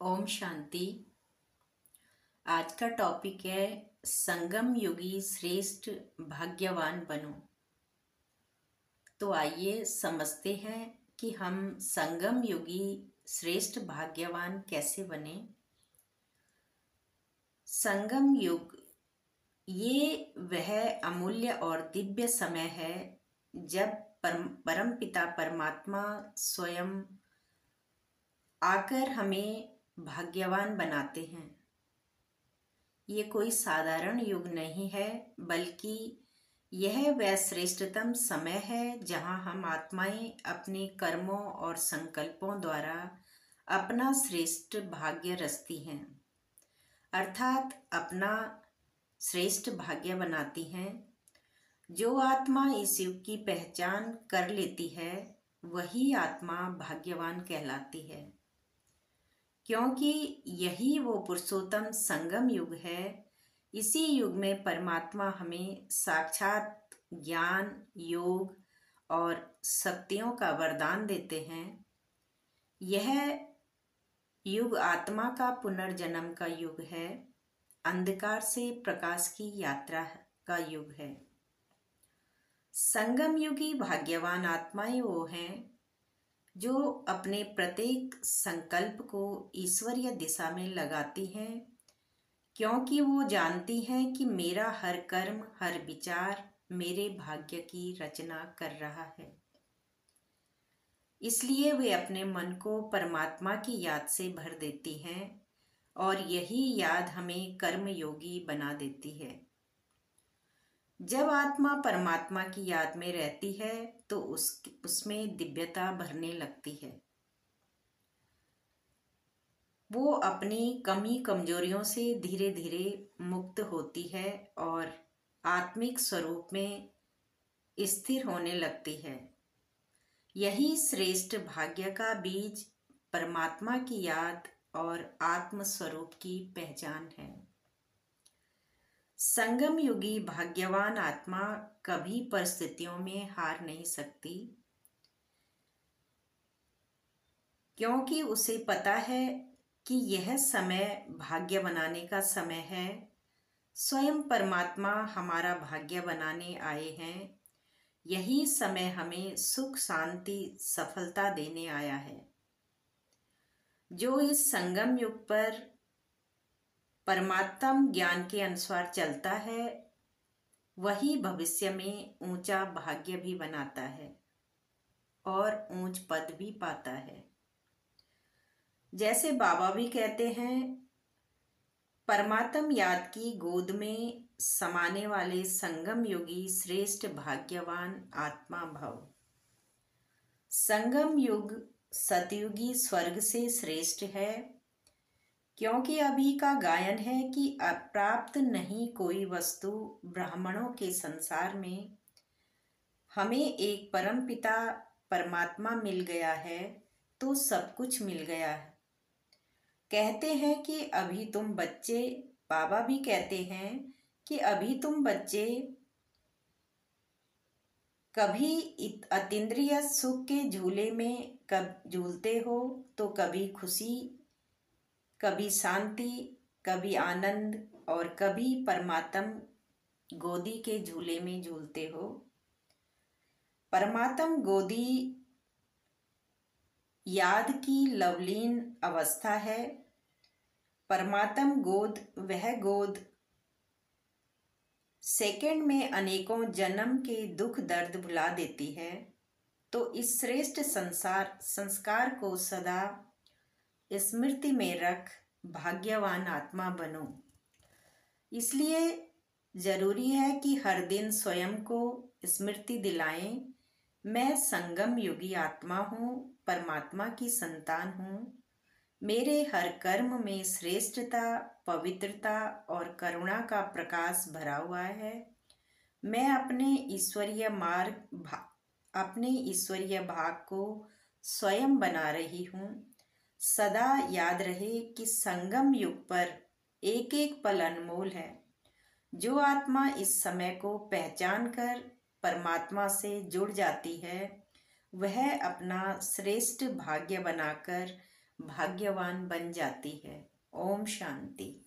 ओम शांति। आज का टॉपिक है संगम युगी श्रेष्ठ भाग्यवान बनो। तो आइए समझते हैं कि हम संगम युगी श्रेष्ठ भाग्यवान कैसे बने। संगम युग ये वह अमूल्य और दिव्य समय है जब परम पिता परमात्मा स्वयं आकर हमें भाग्यवान बनाते हैं। ये कोई साधारण युग नहीं है, बल्कि यह वह श्रेष्ठतम समय है जहाँ हम आत्माएं अपने कर्मों और संकल्पों द्वारा अपना श्रेष्ठ भाग्य रचती हैं, अर्थात अपना श्रेष्ठ भाग्य बनाती हैं। जो आत्मा इस युग की पहचान कर लेती है वही आत्मा भाग्यवान कहलाती है, क्योंकि यही वो पुरुषोत्तम संगम युग है। इसी युग में परमात्मा हमें साक्षात ज्ञान, योग और शक्तियों का वरदान देते हैं। यह युग आत्मा का पुनर्जन्म का युग है, अंधकार से प्रकाश की यात्रा का युग है। संगम युगी भाग्यवान आत्माएं वो हैं जो अपने प्रत्येक संकल्प को ईश्वरीय दिशा में लगाती हैं, क्योंकि वो जानती हैं कि मेरा हर कर्म, हर विचार मेरे भाग्य की रचना कर रहा है। इसलिए वे अपने मन को परमात्मा की याद से भर देती हैं और यही याद हमें कर्मयोगी बना देती है। जब आत्मा परमात्मा की याद में रहती है तो उसमें दिव्यता भरने लगती है। वो अपनी कमी कमजोरियों से धीरे धीरे मुक्त होती है और आत्मिक स्वरूप में स्थिर होने लगती है। यही श्रेष्ठ भाग्य का बीज परमात्मा की याद और आत्म स्वरूप की पहचान है। संगम युगी भाग्यवान आत्मा कभी परिस्थितियों में हार नहीं सकती, क्योंकि उसे पता है कि यह समय भाग्य बनाने का समय है। स्वयं परमात्मा हमारा भाग्य बनाने आए हैं। यही समय हमें सुख, शांति, सफलता देने आया है। जो इस संगम युग पर परमात्म ज्ञान के अनुसार चलता है वही भविष्य में ऊंचा भाग्य भी बनाता है और ऊंच पद भी पाता है। जैसे बाबा भी कहते हैं, परमात्म याद की गोद में समाने वाले संगम योगी श्रेष्ठ भाग्यवान आत्मा भव। संगम युग सतयुगी स्वर्ग से श्रेष्ठ है, क्योंकि अभी का गायन है कि अप्राप्त नहीं कोई वस्तु ब्राह्मणों के संसार में। हमें एक परम पिता परमात्मा मिल गया है तो सब कुछ मिल गया है। कहते हैं कि अभी तुम बच्चे, बाबा भी कहते हैं कि अभी तुम बच्चे कभी अतीन्द्रिय सुख के झूले में कब झूलते हो तो कभी खुशी, कभी शांति, कभी आनंद और कभी परमात्म गोदी के झूले में झूलते हो। परमात्म गोदी याद की लवलीन अवस्था है। परमात्म गोद वह गोद सेकंड में अनेकों जन्म के दुख दर्द भुला देती है। तो इस श्रेष्ठ संस्कार को सदा स्मृति में रख भाग्यवान आत्मा बनो। इसलिए जरूरी है कि हर दिन स्वयं को स्मृति दिलाएं, मैं संगम युगी आत्मा हूँ, परमात्मा की संतान हूँ। मेरे हर कर्म में श्रेष्ठता, पवित्रता और करुणा का प्रकाश भरा हुआ है। मैं अपने ईश्वरीय भाग को स्वयं बना रही हूँ। सदा याद रहे कि संगम युग पर एक एक पल अनमोल है। जो आत्मा इस समय को पहचान कर परमात्मा से जुड़ जाती है वह अपना श्रेष्ठ भाग्य बनाकर भाग्यवान बन जाती है। ओम शांति।